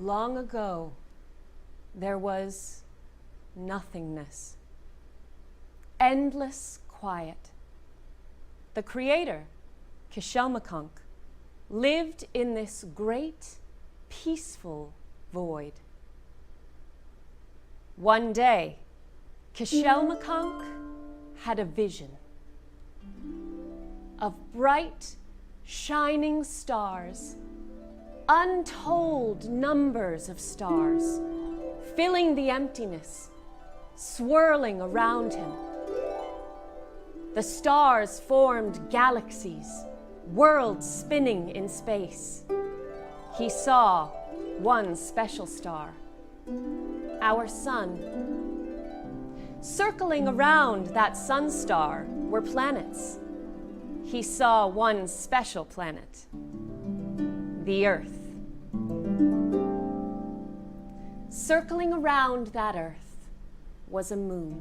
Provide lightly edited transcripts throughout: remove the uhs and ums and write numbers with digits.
long ago, there was nothingness. Endless quiet. The creator, Kishelmaconk, lived in this great, peaceful void. One day, Kishelmaconk had a vision of bright, shining stars, untold numbers of stars, filling the emptiness, swirling around him. The stars formed galaxies, worlds spinning in space. He saw one special star, our sun. Circling around that sun star were planets. He saw one special planet, the Earth. Circling around that Earth was a moon,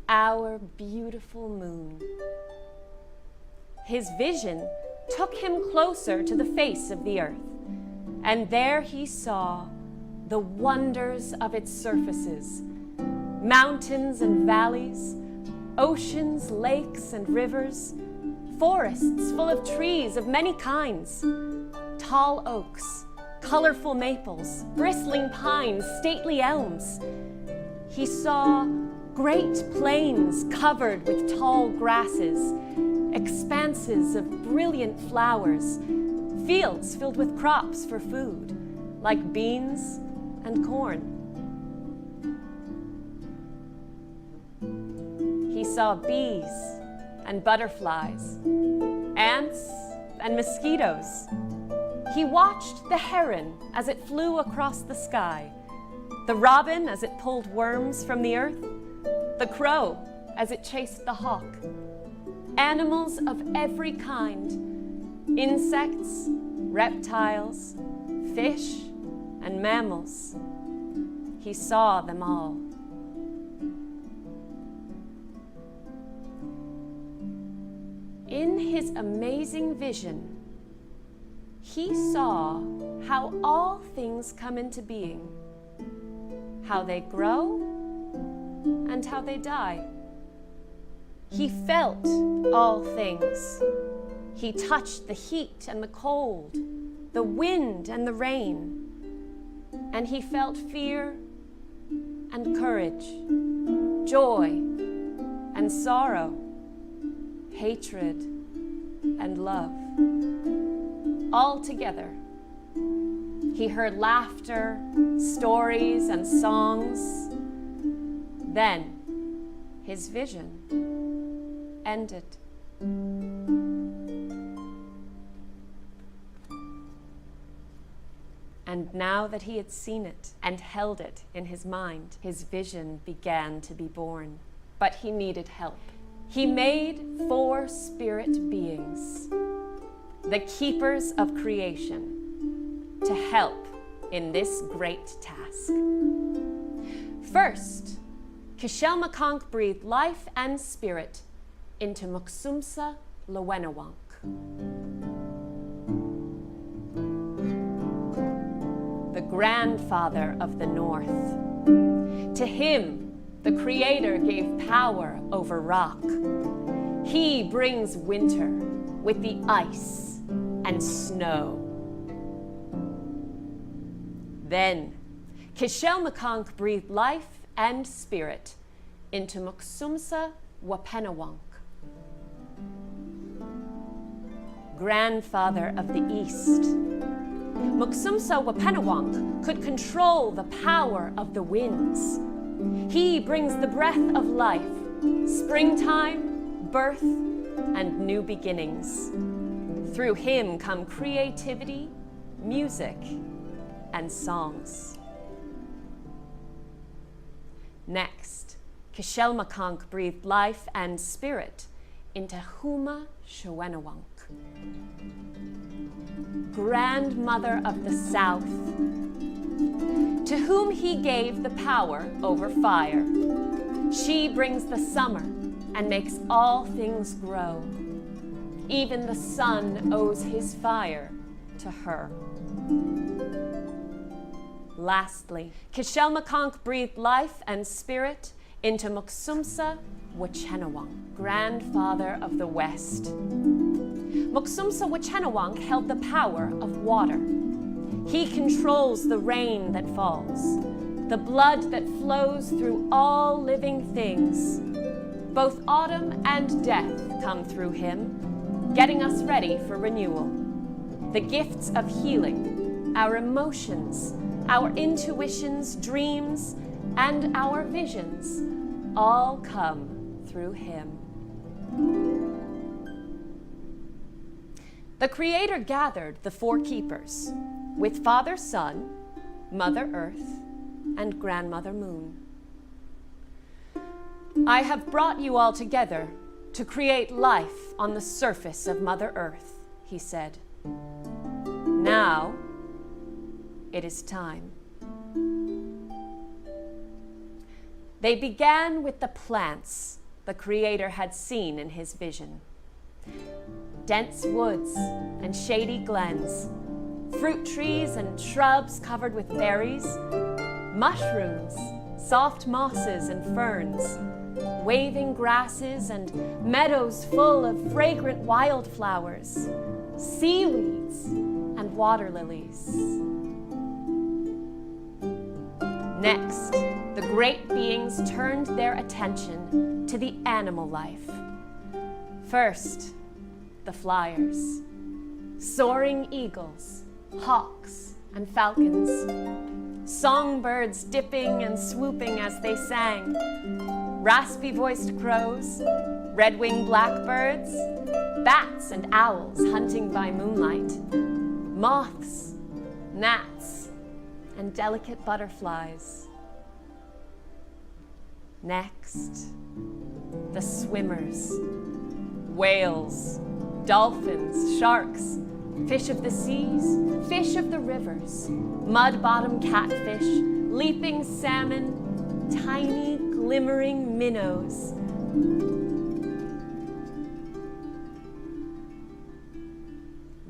our beautiful moon. His vision took him closer to the face of the Earth, and there he saw the wonders of its surfaces, mountains and valleys, oceans, lakes and rivers, forests full of trees of many kinds, tall oaks, colorful maples, bristling pines, stately elms. He saw great plains covered with tall grasses, expanses of brilliant flowers, fields filled with crops for food, like beans and corn. He saw bees and butterflies, ants and mosquitoes. He watched the heron as it flew across the sky, the robin as it pulled worms from the earth, the crow as it chased the hawk. Animals of every kind, insects, reptiles, fish, and mammals. He saw them all. In his amazing vision, he saw how all things come into being, how they grow and how they die. He felt all things. He touched the heat and the cold, the wind and the rain, and he felt fear and courage, joy and sorrow, hatred and love. All together. He heard laughter, stories, and songs. Then his vision ended. And now that he had seen it and held it in his mind, his vision began to be born. But he needed help. He made 4 spirit beings, the keepers of creation, to help in this great task. First, Kishelmaconk breathed life and spirit into Muxumsa-Lewenawonk. The grandfather of the North. To him, the Creator gave power over rock. He brings winter with the ice and snow. Then, Kishelmaconk breathed life and spirit into Muxumsa-Wapenawonk, grandfather of the East. Muxumsa-Wapenawonk could control the power of the winds. He brings the breath of life, springtime, birth, and new beginnings. Through him come creativity, music, and songs. Next, Kishelmaconk breathed life and spirit into Huma-Shewenawonk, grandmother of the South, to whom he gave the power over fire. She brings the summer and makes all things grow. Even the sun owes his fire to her. Lastly, Kishelmaconk breathed life and spirit into Muxumsa-Wachenawang, grandfather of the West. Muxumsa-Wachenawang held the power of water. He controls the rain that falls, the blood that flows through all living things. Both autumn and death come through him, getting us ready for renewal. The gifts of healing, our emotions, our intuitions, dreams, and our visions all come through him. The Creator gathered the four keepers with Father Sun, Mother Earth, and Grandmother Moon. I have brought you all together to create life on the surface of Mother Earth, he said. Now, it is time. They began with the plants the Creator had seen in his vision. Dense woods and shady glens, fruit trees and shrubs covered with berries, mushrooms, soft mosses and ferns, waving grasses and meadows full of fragrant wildflowers, seaweeds and water lilies. Next, the great beings turned their attention to the animal life. First, the flyers, soaring eagles, hawks, and falcons, songbirds dipping and swooping as they sang, raspy-voiced crows, red-winged blackbirds, bats and owls hunting by moonlight, moths, gnats, and delicate butterflies. Next, the swimmers, whales, dolphins, sharks, fish of the seas, fish of the rivers, mud-bottom catfish, leaping salmon, tiny glimmering minnows.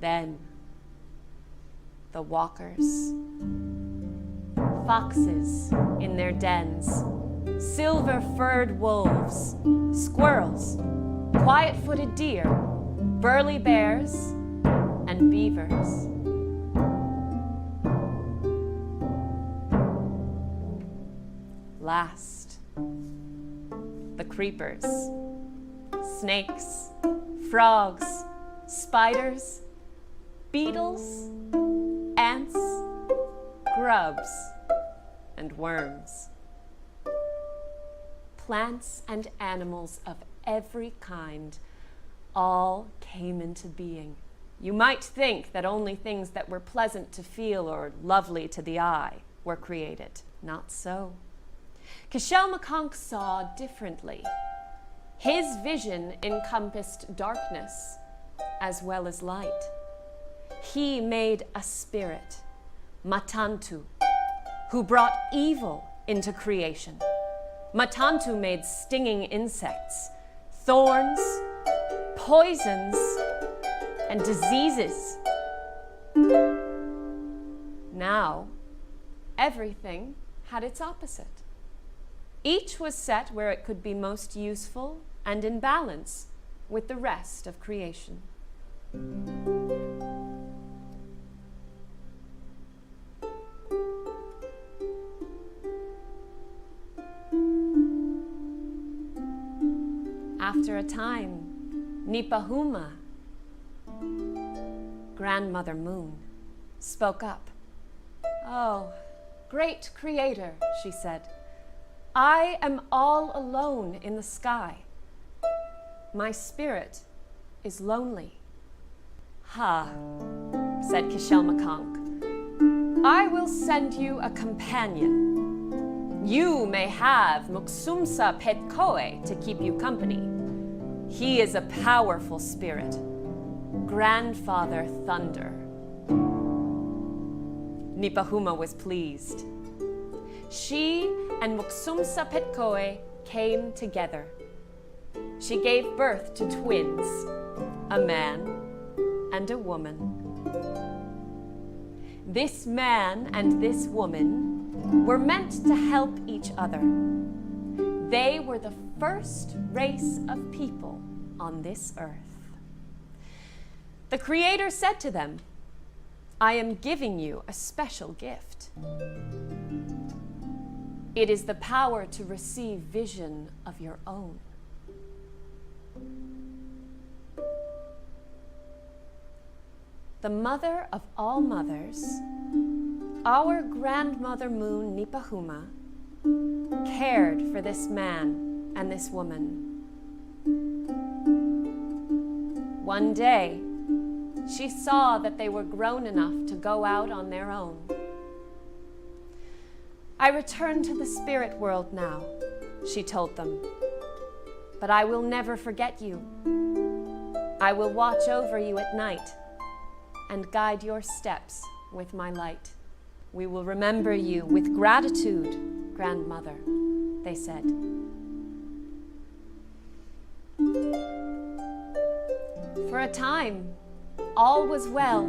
Then, the walkers, foxes in their dens, silver-furred wolves, squirrels, quiet-footed deer, burly bears, and beavers. Last, the creepers, snakes, frogs, spiders, beetles, ants, grubs, and worms. Plants and animals of every kind all came into being. You might think that only things that were pleasant to feel or lovely to the eye were created. Not so. Kishelmaconk saw differently. His vision encompassed darkness as well as light. He made a spirit, Matantu, who brought evil into creation. Matantu made stinging insects, thorns, poisons, and diseases. Now, everything had its opposite. Each was set where it could be most useful and in balance with the rest of creation. After a time, Nipahuma, Grandmother Moon, spoke up. "Oh, great Creator," she said, "I am all alone in the sky. My spirit is lonely." "Ha," said Kishelmaconk, "I will send you a companion. You may have Muxumsa Petkoe to keep you company. He is a powerful spirit, Grandfather Thunder." Nipahuma was pleased. She and Muxumsa Petkoe came together. She gave birth to twins, a man and a woman. This man and this woman were meant to help each other. They were the first race of people on this earth. The Creator said to them, "I am giving you a special gift. It is the power to receive vision of your own." The mother of all mothers, our grandmother moon Nipahuma, cared for this man and this woman. One day, she saw that they were grown enough to go out on their own. "I return to the spirit world now," she told them, "but I will never forget you. I will watch over you at night and guide your steps with my light. We will remember you with gratitude, grandmother," they said. For a time, all was well.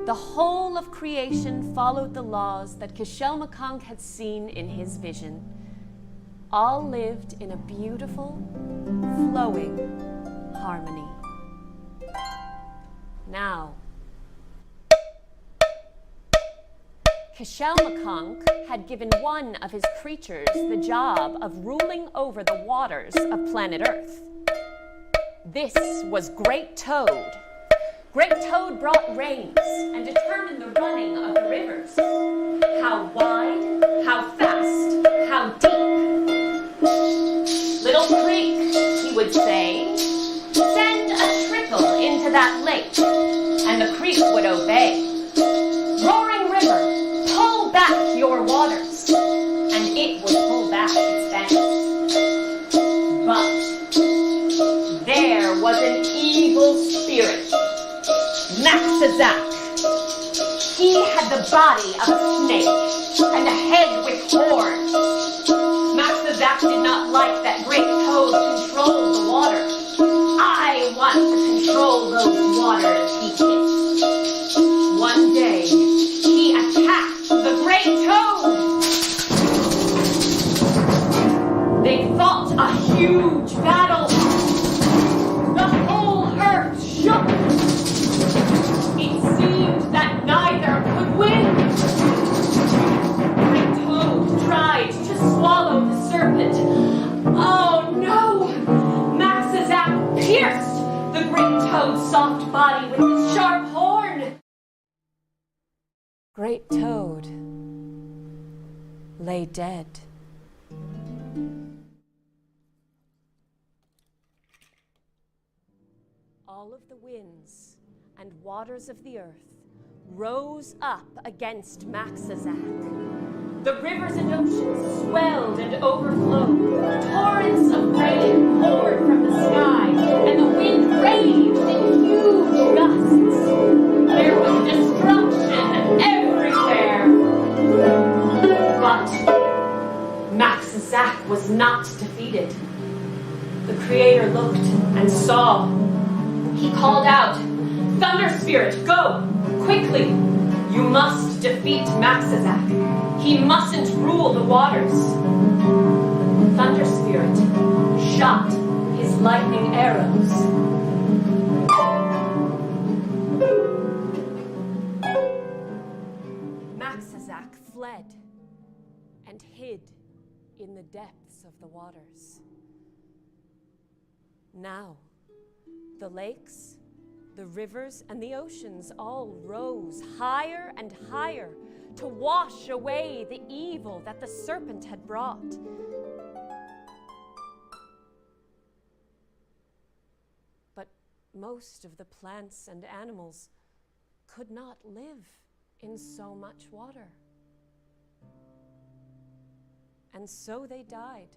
The whole of creation followed the laws that Kishelmakunk had seen in his vision. All lived in a beautiful, flowing harmony. Now, Kishelmakunk had given one of his creatures the job of ruling over the waters of planet Earth. This was Great Toad. Great Toad brought rains and determined the running of the rivers. How wide, how fast, how deep. "Little creek," he would say, "send a trickle into that lake," and the creek would obey. "Roaring river, pull back your waters," and it would pull back its banks. But there was an evil spirit, Maxazak. He had the body of a snake and a head with horns. Maxazak did not like that Great Toad controlled the water. "I want to control those waters," he hissed. One day, he attacked the Great Toad. They fought a huge battle. The whole earth shook. It seemed that neither could win. Great Toad tried to swallow the serpent. Oh no! Maxazak pierced the Great Toad's soft body with his sharp horn. Great Toad lay dead. All of the winds and waters of the earth rose up against Maxazak. The rivers and oceans swelled and overflowed. Torrents of rain poured from the sky, and the wind raged in huge gusts. There was destruction everywhere. But Maxazak was not defeated. The Creator looked and saw. He called out, "Thunder Spirit, go! Quickly! You must defeat Maxazak. He mustn't rule the waters." Thunder Spirit shot his lightning arrows. Maxazak fled and hid in the depths of the waters. Now, the lakes, the rivers, and the oceans all rose higher and higher to wash away the evil that the serpent had brought. But most of the plants and animals could not live in so much water. And so they died,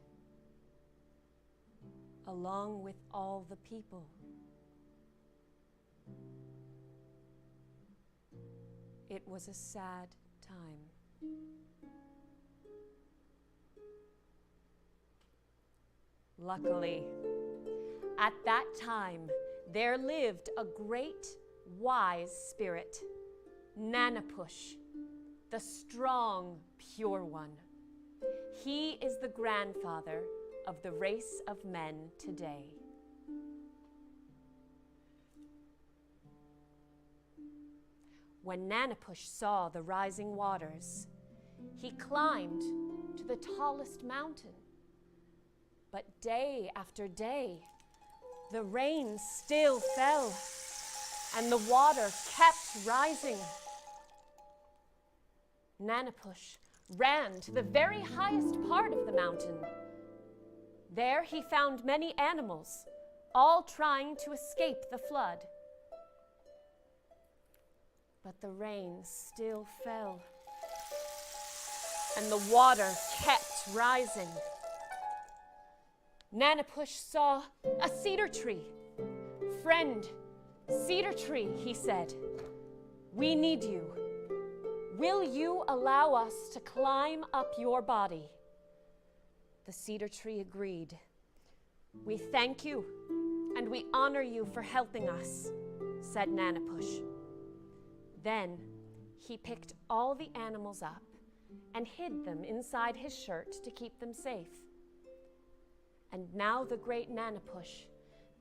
along with all the people. It was a sad time. Luckily, at that time, there lived a great wise spirit, Nanapush, the strong, pure one. He is the grandfather of the race of men today. When Nanapush saw the rising waters, he climbed to the tallest mountain. But day after day, the rain still fell, and the water kept rising. Nanapush ran to the very highest part of the mountain. There he found many animals, all trying to escape the flood. But the rain still fell, and the water kept rising. Nanapush saw a cedar tree. "Friend, cedar tree," he said, "we need you. Will you allow us to climb up your body?" The cedar tree agreed. "We thank you and we honor you for helping us," said Nanapush. Then he picked all the animals up and hid them inside his shirt to keep them safe. And now the great Nanapush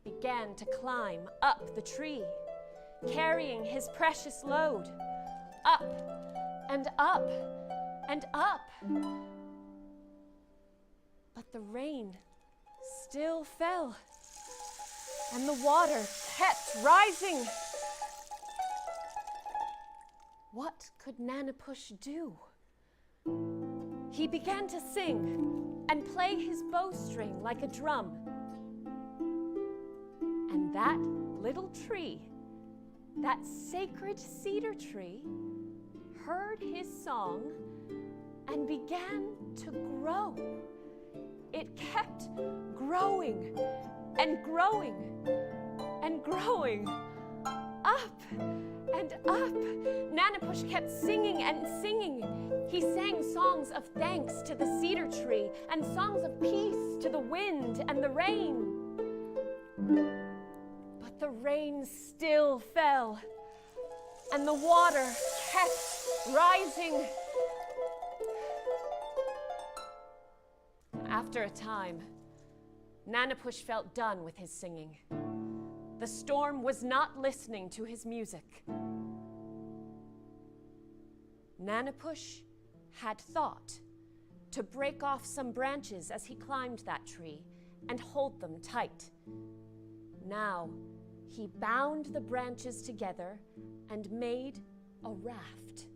began to climb up the tree, carrying his precious load, up and up and up. But the rain still fell, and the water kept rising. What could Nanapush do? He began to sing and play his bowstring like a drum. And that little tree, that sacred cedar tree, heard his song and began to grow. It kept growing and growing and growing, up and up. Nanapush kept singing and singing. He sang songs of thanks to the cedar tree and songs of peace to the wind and the rain. But the rain still fell, and the water kept rising. After a time, Nanapush felt done with his singing. The storm was not listening to his music. Nanapush had thought to break off some branches as he climbed that tree and hold them tight. Now he bound the branches together and made a raft.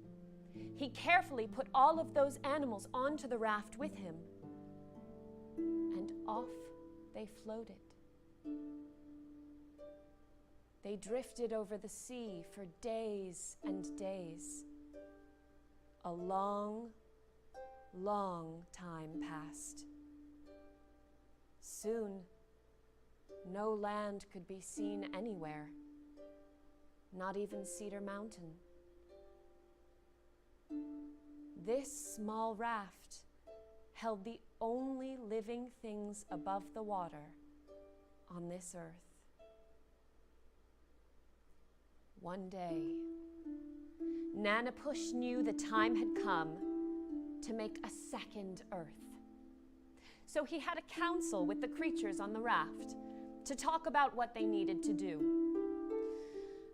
He carefully put all of those animals onto the raft with him, and off they floated. They drifted over the sea for days and days. A long, long time passed. Soon, no land could be seen anywhere, not even Cedar Mountain. This small raft held the only living things above the water on this earth. One day, Nanapush knew the time had come to make a second earth. So he had a council with the creatures on the raft to talk about what they needed to do.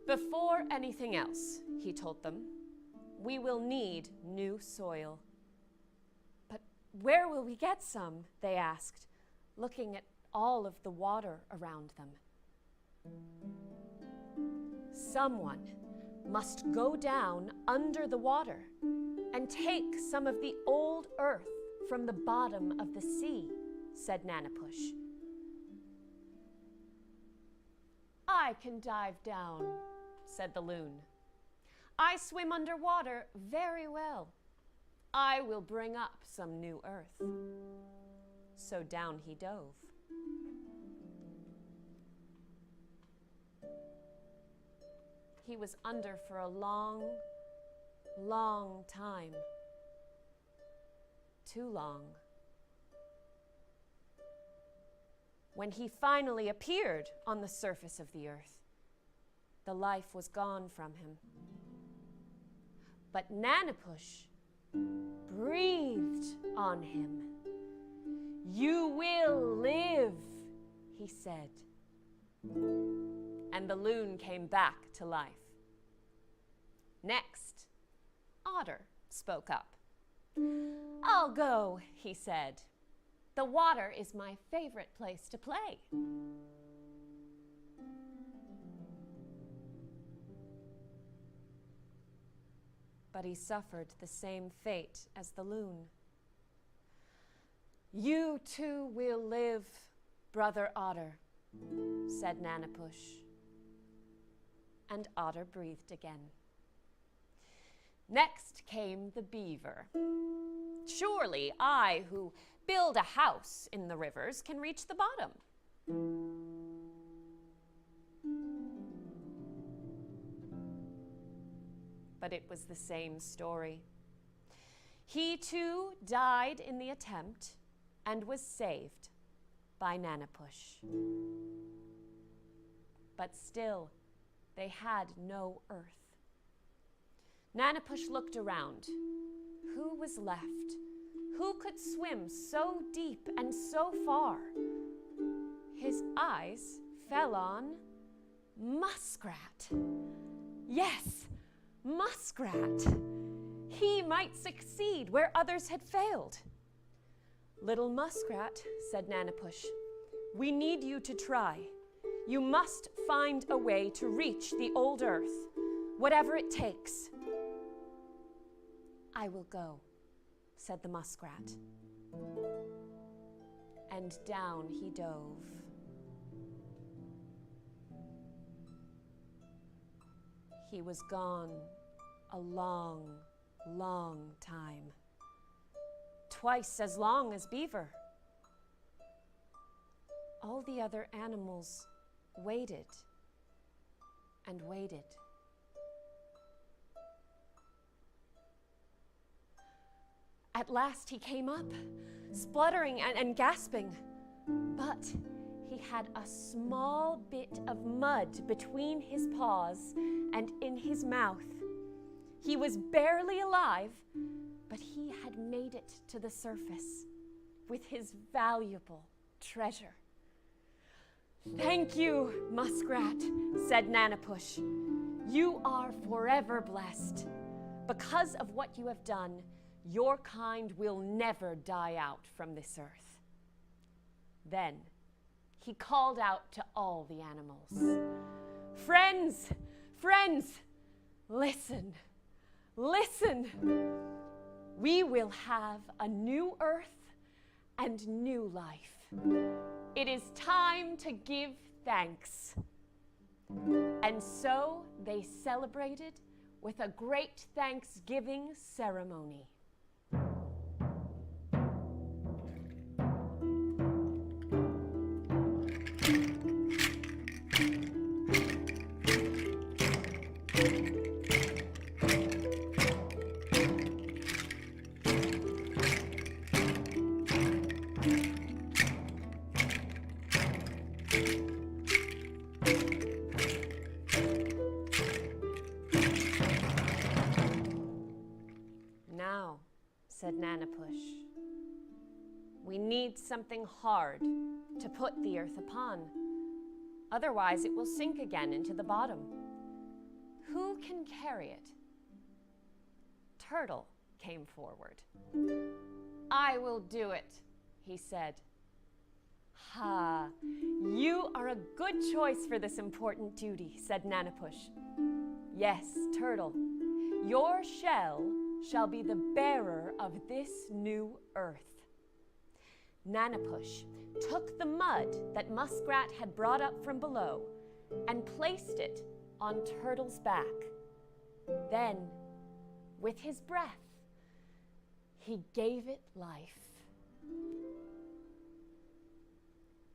Before anything else, he told them, we will need new soil. But where will we get some? They asked, looking at all of the water around them. Someone must go down under the water and take some of the old earth from the bottom of the sea, said Nanapush. I can dive down, said the loon. I swim underwater very well. I will bring up some new earth. So down he dove. He was under for a long, long time. Too long. When he finally appeared on the surface of the earth, the life was gone from him. But Nanapush breathed on him. "You will live," he said. And the loon came back to life. Next, Otter spoke up. "I'll go," he said. "The water is my favorite place to play." But he suffered the same fate as the loon. "You too will live, Brother Otter," said Nanapush. And Otter breathed again. Next came the beaver. "Surely I, who build a house in the rivers, can reach the bottom." But it was the same story. He too died in the attempt and was saved by Nanapush. But still, they had no earth. Nanapush looked around. Who was left? Who could swim so deep and so far? His eyes fell on Muskrat. Yes, Muskrat. He might succeed where others had failed. "Little Muskrat," said Nanapush, "we need you to try. You must find a way to reach the old earth, whatever it takes." "I will go," said the muskrat. And down he dove. He was gone a long, long time. Twice as long as Beaver. All the other animals waited and waited. At last he came up, spluttering and gasping, but he had a small bit of mud between his paws and in his mouth. He was barely alive, but he had made it to the surface with his valuable treasure. "Thank you, Muskrat," said Nanapush. "You are forever blessed. Because of what you have done, your kind will never die out from this earth." Then he called out to all the animals, "Friends, friends, listen, listen. We will have a new earth and new life. It is time to give thanks." And so they celebrated with a great Thanksgiving ceremony. "Now," said Nanapush, "we need something hard to put the earth upon. Otherwise it will sink again into the bottom. Who can carry it?" Turtle came forward. "I will do it," he said. "Ha, you are a good choice for this important duty," said Nanapush. "Yes, Turtle, your shell shall be the bearer of this new earth." Nanapush took the mud that Muskrat had brought up from below and placed it on Turtle's back. Then, with his breath, he gave it life.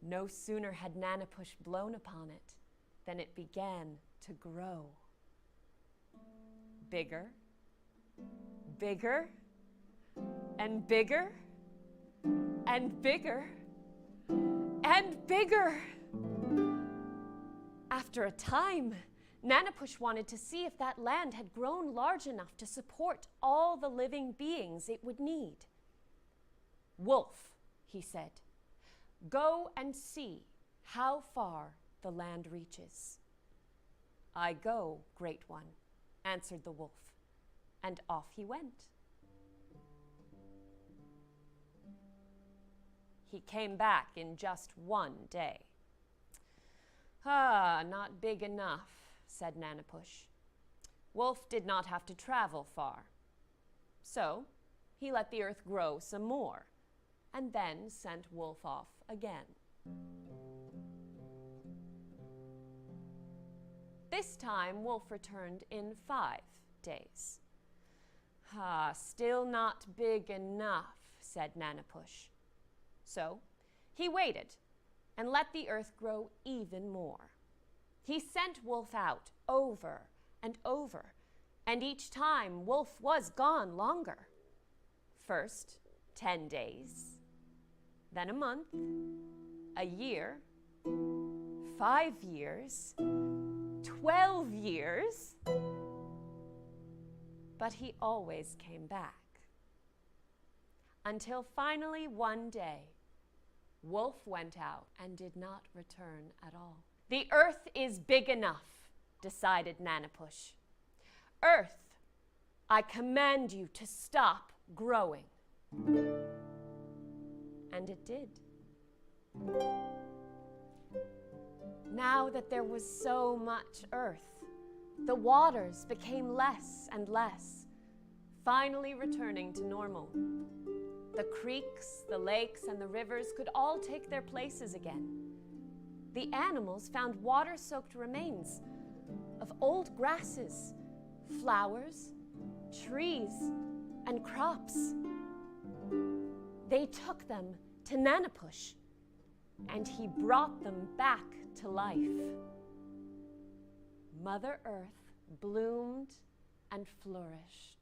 No sooner had Nanapush blown upon it than it began to grow. Bigger, bigger, and bigger, and bigger, and bigger. After a time, Nanapush wanted to see if that land had grown large enough to support all the living beings it would need. "Wolf," he said, "go and see how far the land reaches." "I go, Great One," answered the wolf, and off he went. He came back in just one day. Not big enough," said Nanapush. Wolf did not have to travel far. So he let the earth grow some more, and then sent Wolf off again. This time Wolf returned in 5 days. Still not big enough," said Nanapush. So he waited and let the earth grow even more. He sent Wolf out over and over, and each time Wolf was gone longer. First 10 days, then a month, a year, 5 years, 12 years. But he always came back. Until finally one day, Wolf went out and did not return at all. "The earth is big enough," decided Nanapush. "Earth, I command you to stop growing." And it did. Now that there was so much earth, the waters became less and less, finally returning to normal. The creeks, the lakes, and the rivers could all take their places again. The animals found water-soaked remains of old grasses, flowers, trees, and crops. They took them to Nanapush, and he brought them back to life. Mother Earth bloomed and flourished.